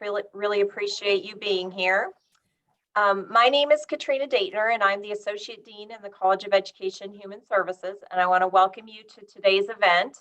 Really appreciate you being here. My name is Katrina Daitner, and I'm the Associate Dean in the College of Education and Human Services, and I want to welcome you to today's event.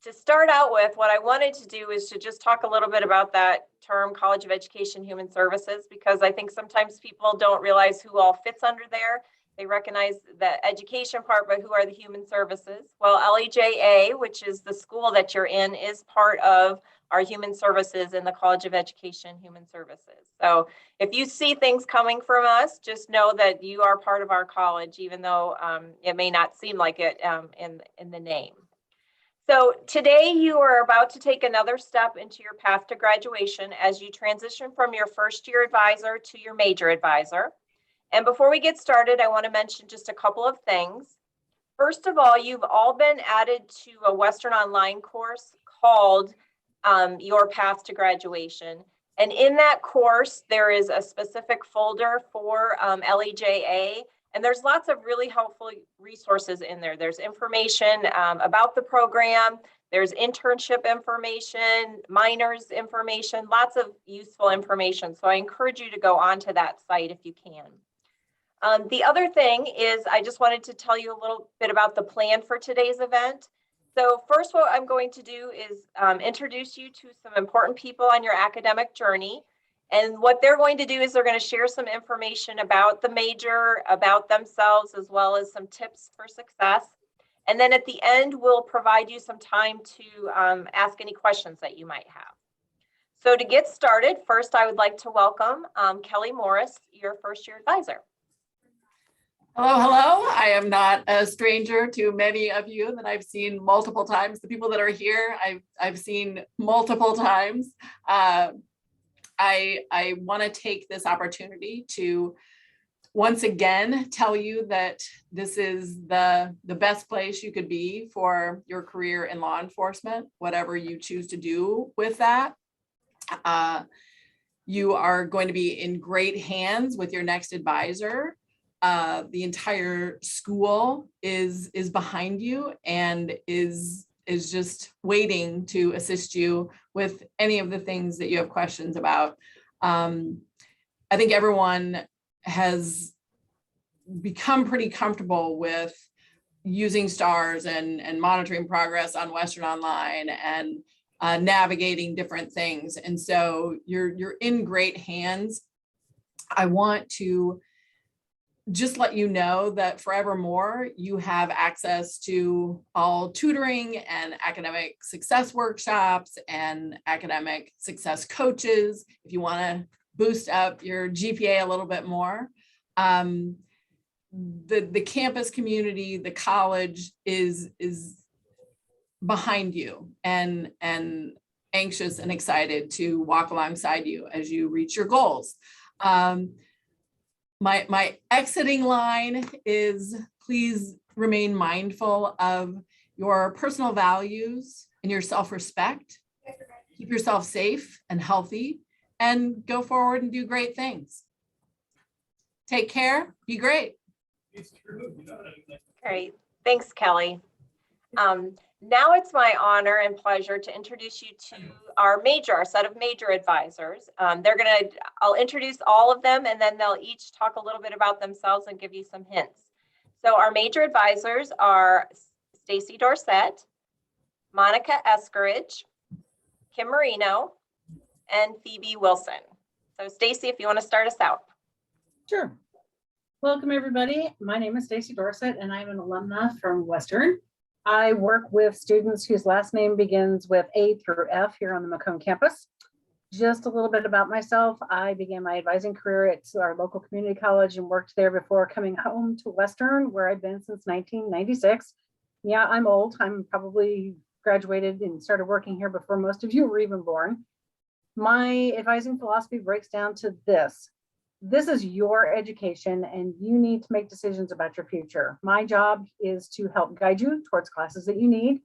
To start out with, what I wanted to do is to just talk a little bit about that term, College of Education and Human Services, because I think sometimes people don't realize who all fits under there. They recognize the education part, but who are the human services? Well, LEJA, which is the school that you're in, is part of our human services in the College of Education and Human Services. So if you see things coming from us, just know that you are part of our college, even though it may not seem like it in the name. So today you are about to take another step into your path to graduation as you transition from your first year advisor to your major advisor. And before we get started, I want to mention just a couple of things. First of all, you've all been added to a Western Online course called Your Path to Graduation. And in that course, there is a specific folder for LEJA, and there's lots of really helpful resources in there. There's information about the program, there's internship information, minors information, lots of useful information. So I encourage you to go onto that site if you can. The other thing is I just wanted to tell you a little bit about the plan for today's event. So first, what I'm going to do is introduce you to some important people on your academic journey. And what they're going to do is they're going to share some information about the major, about themselves, as well as some tips for success. And then at the end, we'll provide you some time to ask any questions that you might have. So to get started, first, I would like to welcome Kelly Morris, your first year advisor. Hello. I am not a stranger to many of you that I've seen multiple times. The people that are here, I've seen multiple times. I want to take this opportunity to once again tell you that this is the best place you could be for your career in law enforcement, whatever you choose to do with that. You are going to be in great hands with your next advisor. The entire school is behind you and is just waiting to assist you with any of the things that you have questions about. I think everyone has become pretty comfortable with using STARS and monitoring progress on Western Online and navigating different things. And so you're in great hands. I want to just let you know that forevermore, you have access to all tutoring and academic success workshops and academic success coaches if you want to boost up your GPA a little bit more. The campus community, the college is behind you and anxious and excited to walk alongside you as you reach your goals. My exiting line is please remain mindful of your personal values and your self-respect. Keep yourself safe and healthy and go forward and do great things. Take care. Be great. Great. Thanks, Kelly. Now it's my honor and pleasure to introduce you to our set of major advisors. I'll introduce all of them and then they'll each talk a little bit about themselves and give you some hints. So our major advisors are Stacey Dorsett, Monica Escridge, Kim Marino, and Phoebe Wilson. So Stacey, if you want to start us out. Sure. Welcome everybody. My name is Stacey Dorsett and I'm an alumna from Western. I work with students whose last name begins with A through F here on the Macomb campus. Just a little bit about myself. I began my advising career at our local community college and worked there before coming home to Western, where I've been since 1996. Yeah, I'm old. I'm probably graduated and started working here before most of you were even born. My advising philosophy breaks down to this. This is your education and you need to make decisions about your future. My job is to help guide you towards classes that you need,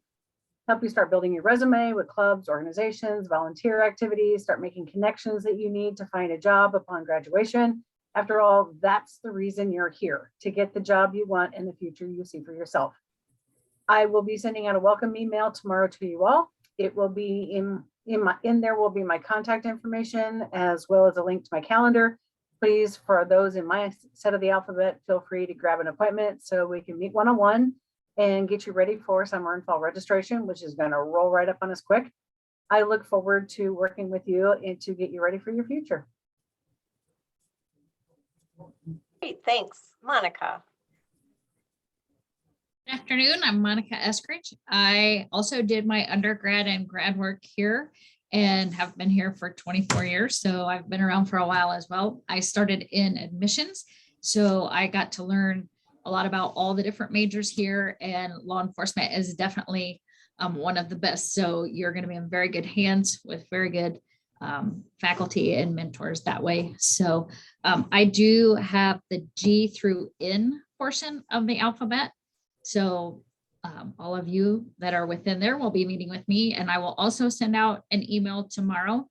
help you start building your resume with clubs, organizations, volunteer activities, start making connections that you need to find a job upon graduation. After all, that's the reason you're here, to get the job you want and the future you see for yourself. I will be sending out a welcome email tomorrow to you all. It will be in In there will be my contact information as well as a link to my calendar. Please, for those in my set of the alphabet, feel free to grab an appointment so we can meet one-on-one and get you ready for summer and fall registration, which is going to roll right up on us quick. I look forward to working with you and to get you ready for your future. Great, thanks. Monica. Good afternoon, I'm Monica Escridge. I also did my undergrad and grad work here and have been here for 24 years. So I've been around for a while as well. I started in admissions, so I got to learn a lot about all the different majors here, and law enforcement is definitely one of the best. So you're going to be in very good hands with very good faculty and mentors that way. So I do have the G through N portion of the alphabet. So all of you that are within there will be meeting with me, and I will also send out an email tomorrow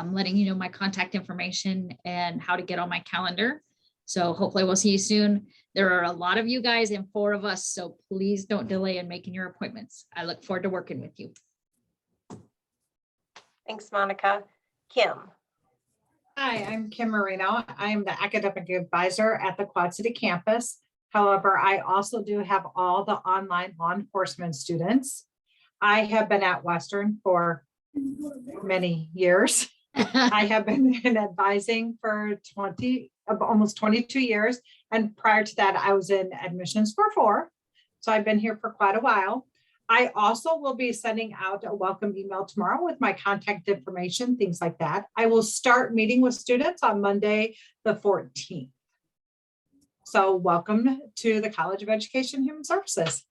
letting you know my contact information and how to get on my calendar. So hopefully we'll see you soon. There are a lot of you guys and 4 of us, so please don't delay in making your appointments. I look forward to working with you. Thanks, Monica. Kim. Hi, I'm Kim Marino. I am the academic advisor at the Quad City campus. However, I also do have all the online law enforcement students. I have been at Western for many years. I have been in advising for almost 22 years. And prior to that, I was in admissions for 4. So I've been here for quite a while. I also will be sending out a welcome email tomorrow with my contact information, things like that. I will start meeting with students on Monday, the 14th. So welcome to the College of Education Human Services.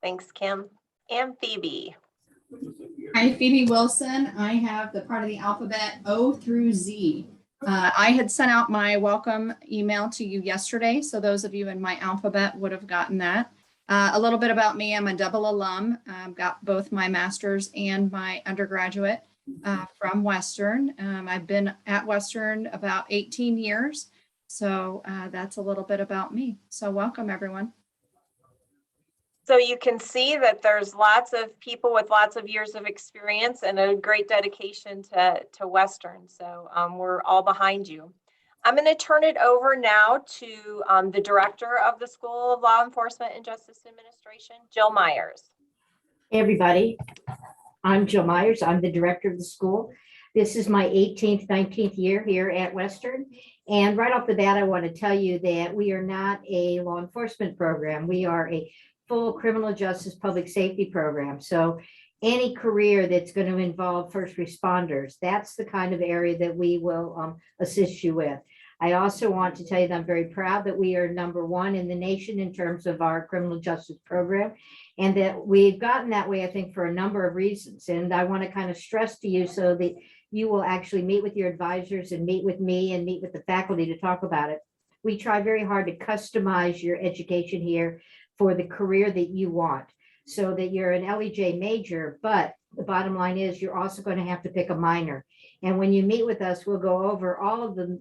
Thanks, Kim. And Phoebe. Hi, Phoebe Wilson. I have the part of the alphabet O through Z. I had sent out my welcome email to you yesterday, so those of you in my alphabet would have gotten that. A little bit about me, I'm a double alum. I've got both my master's and my undergraduate from Western. I've been at Western about 18 years, so that's a little bit about me. So welcome, everyone. So you can see that there's lots of people with lots of years of experience and a great dedication to Western. So we're all behind you. I'm going to turn it over now to the director of the School of Law Enforcement and Justice Administration, Jill Myers. Hey, everybody. I'm Jill Myers. I'm the director of the school. This is my 18th, 19th year here at Western. And right off the bat, I want to tell you that we are not a law enforcement program. We are a full criminal justice public safety program. So any career that's going to involve first responders, that's the kind of area that we will assist you with. I also want to tell you that I'm very proud that we are #1 in the nation in terms of our criminal justice program, and that we've gotten that way, I think, for a number of reasons. And I want to kind of stress to you so that you will actually meet with your advisors and meet with me and meet with the faculty to talk about it. We try very hard to customize your education here for the career that you want, so that you're an LEJ major, but the bottom line is you're also going to have to pick a minor. And when you meet with us, we'll go over all of the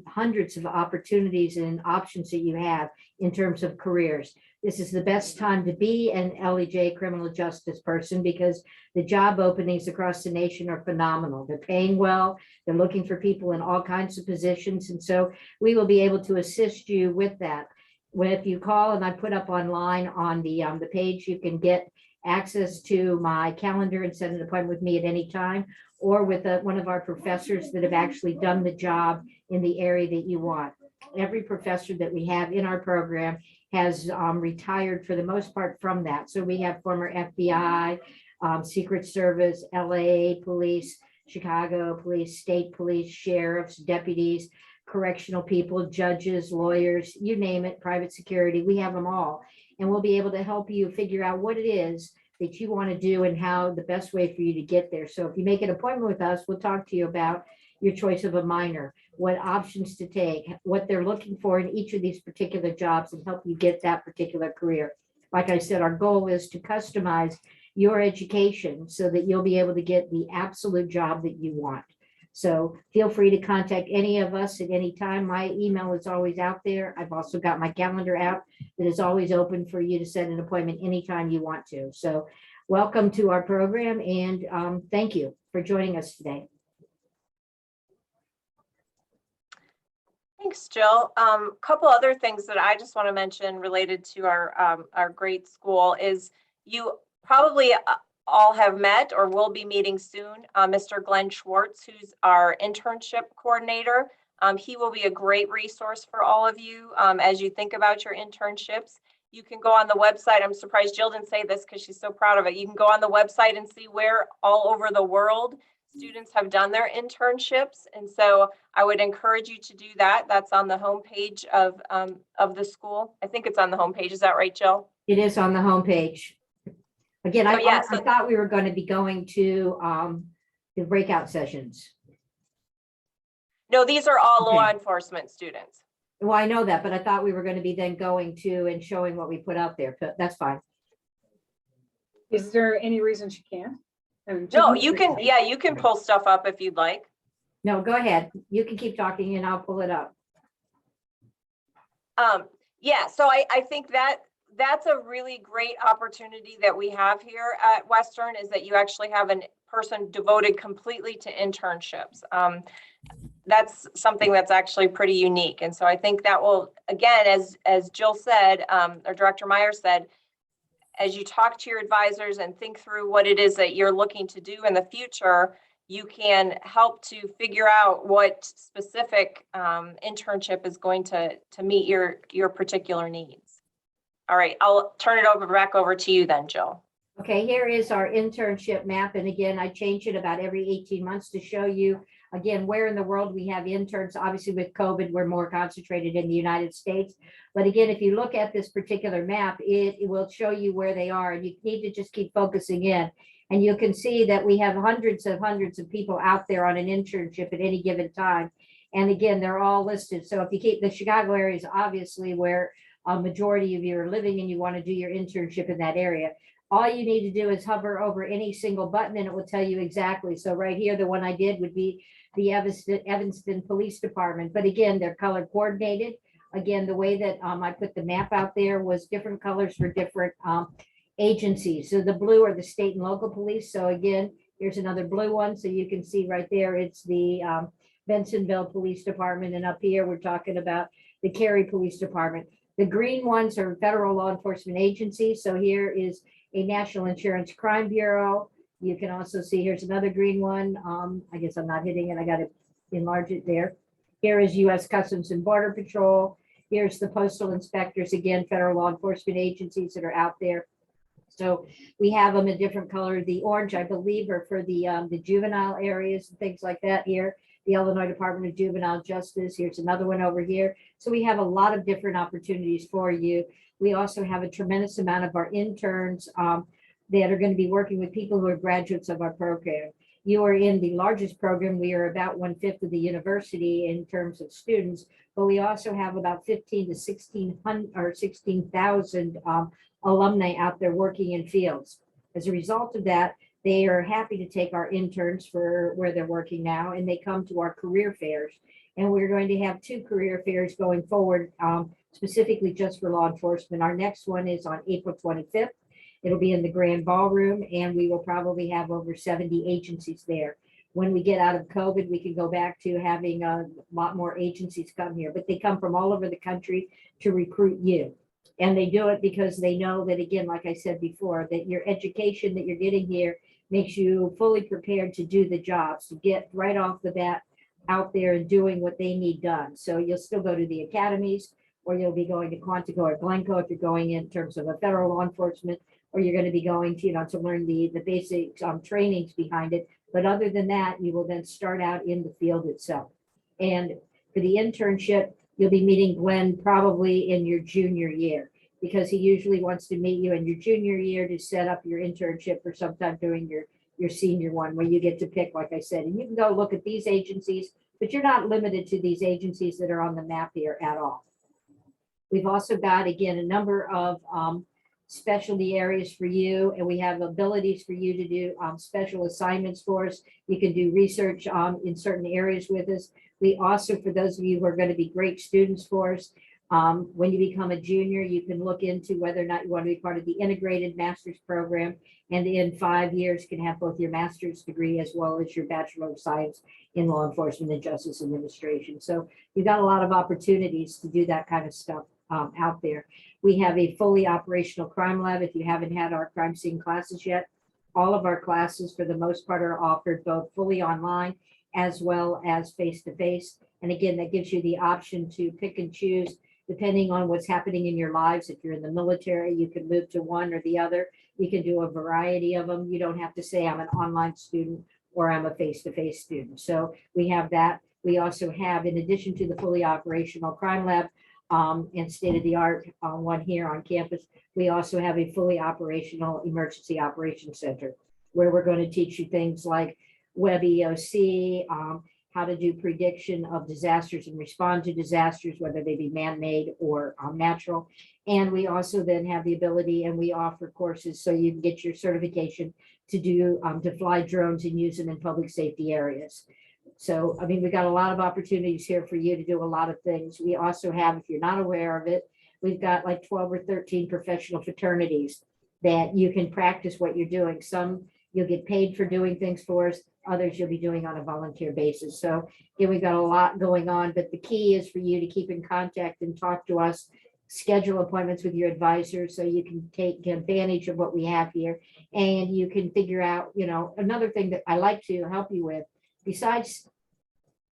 hundreds of opportunities and options that you have in terms of careers. This is the best time to be an LEJ criminal justice person because the job openings across the nation are phenomenal. They're paying well. They're looking for people in all kinds of positions. And so we will be able to assist you with that. If you call, and I put up online on the page, you can get access to my calendar and set an appointment with me at any time, or with one of our professors that have actually done the job in the area that you want. Every professor that we have in our program has retired for the most part from that. So we have former FBI, Secret Service, LA police, Chicago police, state police, sheriffs, deputies, correctional people, judges, lawyers, you name it, private security, we have them all. And we'll be able to help you figure out what it is that you want to do and how the best way for you to get there. So if you make an appointment with us, we'll talk to you about your choice of a minor, what options to take, what they're looking for in each of these particular jobs, and help you get that particular career. Like I said, our goal is to customize your education so that you'll be able to get the absolute job that you want. So feel free to contact any of us at any time. My email is always out there. I've also got my calendar app that is always open for you to set an appointment anytime you want to. So welcome to our program, and thank you for joining us today. Thanks, Jill. Couple other things that I just want to mention related to our great school is you probably all have met or will be meeting soon Mr. Glenn Schwartz, who's our internship coordinator. He will be a great resource for all of you as you think about your internships. You can go on the website. I'm surprised Jill didn't say this because she's so proud of it. You can go on the website and see where all over the world students have done their internships. And so I would encourage you to do that. That's on the homepage of the school. I think it's on the homepage. Is that right, Jill? It is on the homepage. Again, So, yeah, I thought we were going to be going to the breakout sessions. No, these are all Okay. law enforcement students. Well, I know that, but I thought we were going to be then going to and showing what we put out there, but that's fine. Is there any reason she can't? I mean, No, she- you can, yeah, you can pull stuff up if you'd like. No, go ahead. You can keep talking and I'll pull it up. Yeah, so I think that's a really great opportunity that we have here at Western, is that you actually have a person devoted completely to internships. That's something that's actually pretty unique. And so I think that will, again, as Jill said, or Director Meyer said, as you talk to your advisors and think through what it is that you're looking to do in the future, you can help to figure out what specific internship is going to meet your particular needs. All right, I'll turn it back over to you then, Jill. Okay, here is our internship map. And again, I change it about every 18 months to show you, again, where in the world we have interns. Obviously with COVID, we're more concentrated in the United States. But again, if you look at this particular map, it will show you where they are. And you need to just keep focusing in. And you can see that we have hundreds of people out there on an internship at any given time. And again, they're all listed. So if you keep the Chicago area is obviously where a majority of you are living and you want to do your internship in that area. All you need to do is hover over any single button and it will tell you exactly. So right here, the one I did would be the Evanston Police Department. But again, they're color coordinated. Again, the way that I put the map out there was different colors for different agencies. So the blue are the state and local police. So again, here's another blue one. So you can see right there, it's the Bensonville Police Department. And up here, we're talking about the Cary Police Department. The green ones are federal law enforcement agencies. So here is a National Insurance Crime Bureau. You can also see, here's another green one. I guess I'm not hitting it. I got to enlarge it there. Here is U.S. Customs and Border Patrol. Here's the postal inspectors, again, federal law enforcement agencies that are out there. So we have them in different color. The orange, I believe, are for the juvenile areas and things like that here. The Illinois Department of Juvenile Justice. Here's another one over here. So we have a lot of different opportunities for you. We also have a tremendous amount of our interns that are going to be working with people who are graduates of our program. You are in the largest program. We are about 1/5 of the university in terms of students, but we also have about 15 to 1600 or 16,000 alumni out there working in fields. As a result of that, they are happy to take our interns for where they're working now, and they come to our career fairs. And we're going to have 2 career fairs going forward, specifically just for law enforcement. Our next one is on April 25th. It'll be in the Grand Ballroom, and we will probably have over 70 agencies there. When we get out of COVID, we can go back to having a lot more agencies come here, but they come from all over the country to recruit you. And they do it because they know that, again, like I said before, that your education that you're getting here makes you fully prepared to do the jobs, to get right off the bat out there and doing what they need done. So you'll still go to the academies, or you'll be going to Quantico or Glencoe if you're going in terms of a federal law enforcement, or you're going to be going to, to learn the basic trainings behind it. But other than that, you will then start out in the field itself. And for the internship, you'll be meeting Glenn probably in your junior year, because he usually wants to meet you in your junior year to set up your internship for sometime during your senior one, where you get to pick, like I said. And you can go look at these agencies, but you're not limited to these agencies that are on the map here at all. We've also got, again, a number of specialty areas for you, and we have abilities for you to do special assignments for us. You can do research in certain areas with us. We also, for those of you who are going to be great students for us, When you become a junior, you can look into whether or not you want to be part of the integrated master's program. And in 5 years, can have both your master's degree as well as your Bachelor of Science in Law Enforcement and Justice Administration. So you've got a lot of opportunities to do that kind of stuff out there. We have a fully operational crime lab. If you haven't had our crime scene classes yet, all of our classes for the most part are offered both fully online as well as face-to-face. And again, that gives you the option to pick and choose depending on what's happening in your lives. If you're in the military, you can move to one or the other. You can do a variety of them. You don't have to say I'm an online student or I'm a face-to-face student. So we have that. We also have, in addition to the fully operational crime lab and state-of-the-art one here on campus, we also have a fully operational emergency operations center where we're going to teach you things like web EOC, how to do prediction of disasters and respond to disasters, whether they be man-made or natural. And we also then have the ability, and we offer courses so you can get your certification to do to fly drones and use them in public safety areas. So, I mean, we got a lot of opportunities here for you to do a lot of things. We also have, if you're not aware of it, we've got like 12 or 13 professional fraternities that you can practice what you're doing. Some you'll get paid for doing things for us. Others you'll be doing on a volunteer basis. So yeah, we've got a lot going on, but the key is for you to keep in contact and talk to us, schedule appointments with your advisors so you can take advantage of what we have here. And you can figure out, you know, another thing that I like to help you with, besides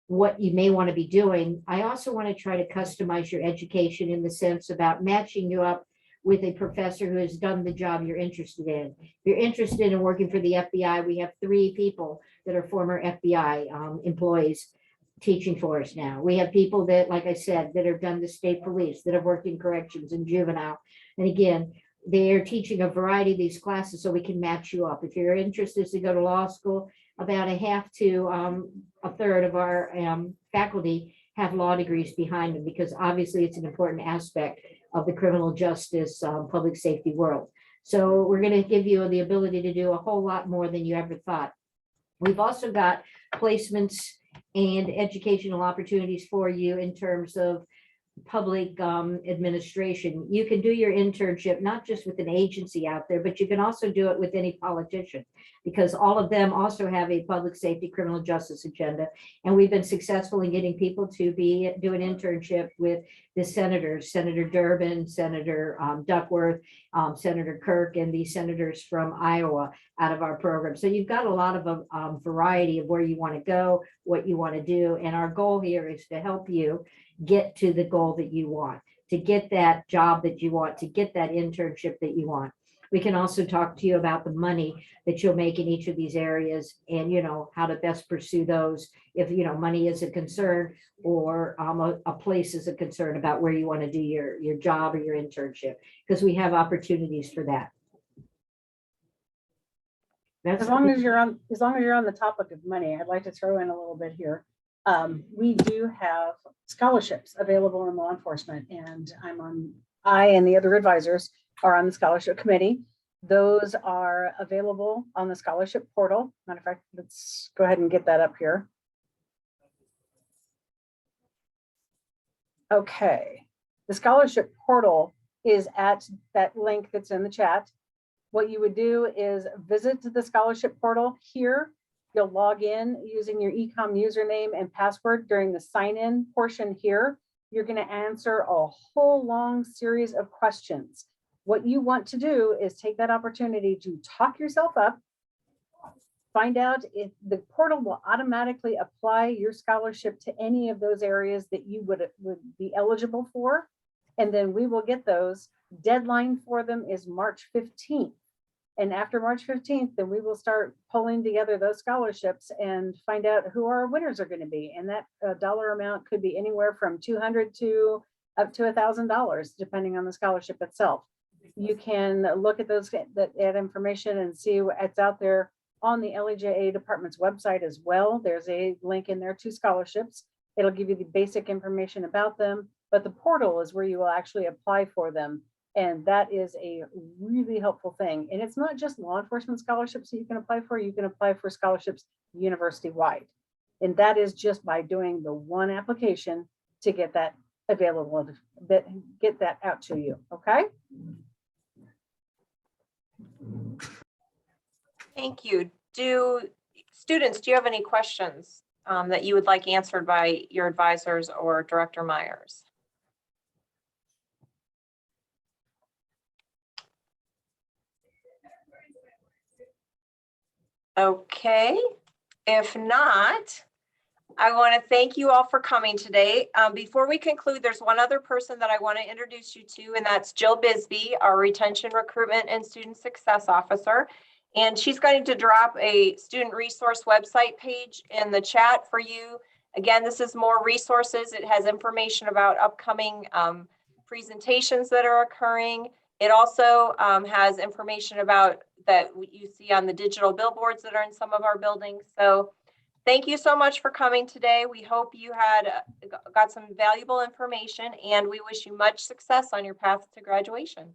what you may want to be doing, I also want to try to customize your education in the sense about matching you up with a professor who has done the job you're interested in. If you're interested in working for the FBI, we have 3 people that are former FBI employees teaching for us now. We have people that, like I said, that have done the state police, that have worked in corrections and juvenile. And again, they're teaching a variety of these classes so we can match you up. If you're interested to go to law school, about a half to a third of our faculty have law degrees behind them, because obviously it's an important aspect of the criminal justice public safety world. So we're going to give you the ability to do a whole lot more than you ever thought. We've also got placements and educational opportunities for you in terms of public administration. You can do your internship not just with an agency out there, but you can also do it with any politician, because all of them also have a public safety criminal justice agenda. And we've been successful in getting people to do an internship with the senators, Senator Durbin, Senator Duckworth, Senator Kirk, and the senators from Iowa out of our program. So you've got a lot of a variety of where you want to go, what you want to do. And our goal here is to help you get to the goal that you want, to get that job that you want, to get that internship that you want. We can also talk to you about the money that you'll make in each of these areas and, you know, how to best pursue those if, you know, money is a concern or a place is a concern about where you want to do your job or your internship, because we have opportunities for that. That's As long as you're on the topic of money, I'd like to throw in a little bit here. We do have scholarships available in law enforcement, and I and the other advisors are on the scholarship committee. Those are available on the scholarship portal. Matter of fact, let's go ahead and get that up here. Okay, the scholarship portal is at that link that's in the chat. What you would do is visit the scholarship portal here. You'll log in using your ecom username and password during the sign-in portion here. You're going to answer a whole long series of questions. What you want to do is take that opportunity to talk yourself up, find out if the portal will automatically apply your scholarship to any of those areas that you would be eligible for. And then we will get those. Deadline for them is March 15th. And after March 15th, then we will start pulling together those scholarships and find out who our winners are going to be. And that dollar amount could be anywhere from $200 to up to $1,000, depending on the scholarship itself. You can look at that information and see what's out there on the LEJA department's website as well. There's a link in there to scholarships. It'll give you the basic information about them, but the portal is where you will actually apply for them. And that is a really helpful thing. And it's not just law enforcement scholarships that you can apply for. You can apply for scholarships university-wide. And that is just by doing the one application to get that available to get that out to you, okay? Thank you. Students, do you have any questions that you would like answered by your advisors or Director Myers? Okay, if not, I want to thank you all for coming today. Before we conclude, there's one other person that I want to introduce you to, and that's Jill Bisbee, our Retention, Recruitment, and Student Success Officer. And she's going to drop a student resource website page in the chat for you. Again, this is more resources. It has information about upcoming presentations that are occurring. It also has information about that you see on the digital billboards that are in some of our buildings. So thank you so much for coming today. We hope you got some valuable information, and we wish you much success on your path to graduation.